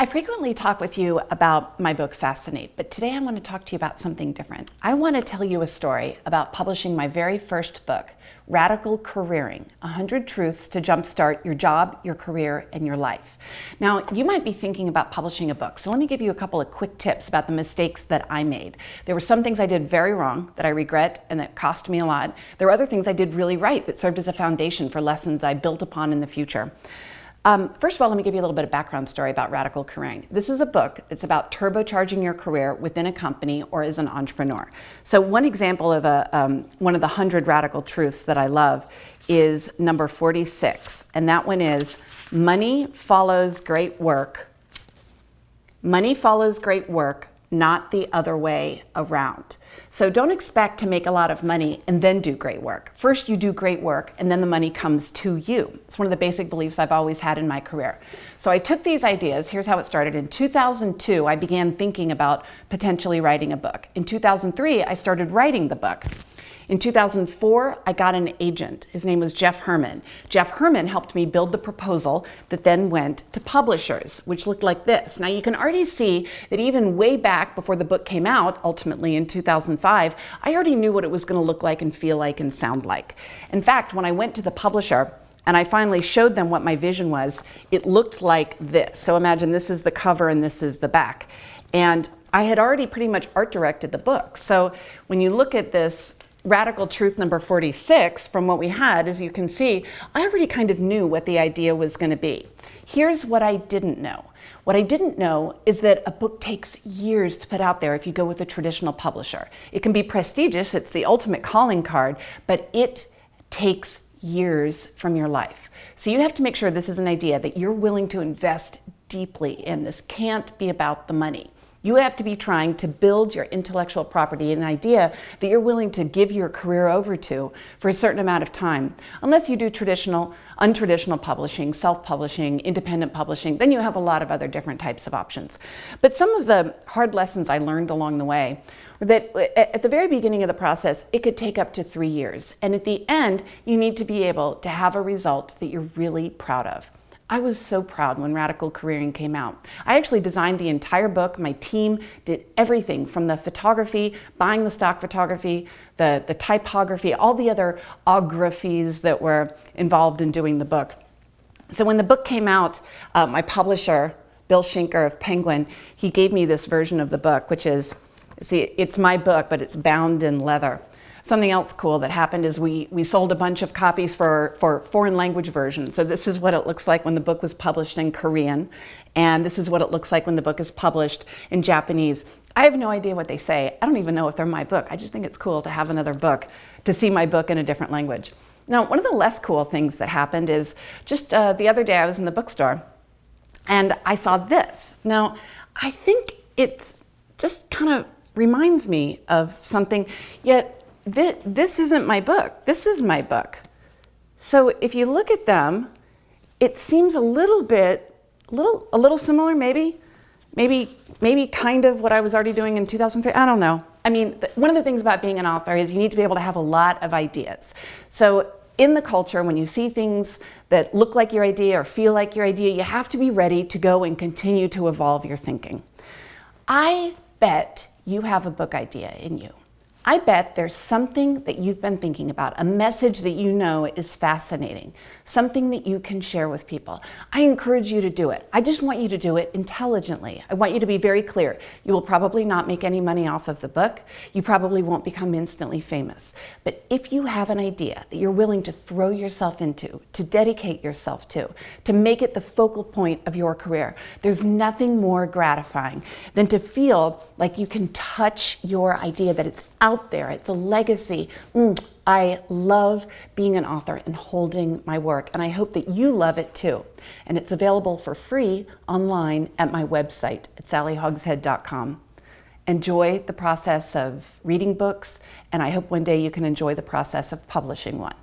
I frequently talk with you about my book, Fascinate, but today I want to talk to you about something different. I want to tell you a story about publishing my very first book, Radical Careering, 100 Truths to Jumpstart Your Job, Your Career, and Your Life. Now, you might be thinking about publishing a book, so let me give you a couple of quick tips about the mistakes that I made. There were some things I did very wrong that I regret and that cost me a lot. There were other things I did really right that served as a foundation for lessons I built upon in the future. First of all, let me give you a little bit of background story about Radical Careering. This is a book. It's about turbocharging your career within a company or as an entrepreneur. So one example of one of the 100 radical truths that I love is number 46. And that one is, money follows great work. Money follows great work, not the other way around. So don't expect to make a lot of money and then do great work. First you do great work and then the money comes to you. It's one of the basic beliefs I've always had in my career. So I took these ideas, here's how it started. In 2002, I began thinking about potentially writing a book. In 2003, I started writing the book. In 2004, I got an agent. His name was Jeff Herman. Jeff Herman helped me build the proposal that then went to publishers, which looked like this. Now you can already see that even way back before the book came out, ultimately in 2005, I already knew what it was going to look like and feel like and sound like. In fact, when I went to the publisher and I finally showed them what my vision was, it looked like this. So imagine this is the cover and this is the back. And I had already pretty much art directed the book. So when you look at this Radical truth number 46, from what we had, as you can see, I already kind of knew what the idea was going to be. Here's what I didn't know. What I didn't know is that a book takes years to put out there if you go with a traditional publisher. It can be prestigious, it's the ultimate calling card, but it takes years from your life. So you have to make sure this is an idea that you're willing to invest deeply in. This can't be about the money. You have to be trying to build your intellectual property, an idea that you're willing to give your career over to for a certain amount of time. Unless you do traditional, untraditional publishing, self-publishing, independent publishing, then you have a lot of other different types of options. But some of the hard lessons I learned along the way were that at the very beginning of the process, it could take up to 3 years. And at the end, you need to be able to have a result that you're really proud of. I was so proud when Radical Careering came out. I actually designed the entire book. My team did everything from the photography, buying the stock photography, the typography, all the other ographies that were involved in doing the book. So when the book came out, my publisher, Bill Schinker of Penguin, he gave me this version of the book, which is, see, it's my book, but it's bound in leather. Something else cool that happened is we sold a bunch of copies for foreign language versions. So this is what it looks like when the book was published in Korean, and this is what it looks like when the book is published in Japanese. I have no idea what they say. I don't even know if they're my book. I just think it's cool to have another book, to see my book in a different language. Now, one of the less cool things that happened is just the other day I was in the bookstore and I saw this. Now, I think it just kind of reminds me of something, yet this isn't my book. This is my book. So if you look at them, it seems a little similar, maybe kind of what I was already doing in 2003. I don't know. I mean, one of the things about being an author is you need to be able to have a lot of ideas. So in the culture, when you see things that look like your idea or feel like your idea, you have to be ready to go and continue to evolve your thinking. I bet you have a book idea in you. I bet there's something that you've been thinking about, a message that you know is fascinating, something that you can share with people. I encourage you to do it. I just want you to do it intelligently. I want you to be very clear. You will probably not make any money off of the book. You probably won't become instantly famous. But if you have an idea that you're willing to throw yourself into, to dedicate yourself to make it the focal point of your career, there's nothing more gratifying than to feel like you can touch your idea, that it's out there, it's a legacy. I love being an author and holding my work, and I hope that you love it too. And it's available for free online at my website at sallyhogshead.com. Enjoy the process of reading books, and I hope one day you can enjoy the process of publishing one.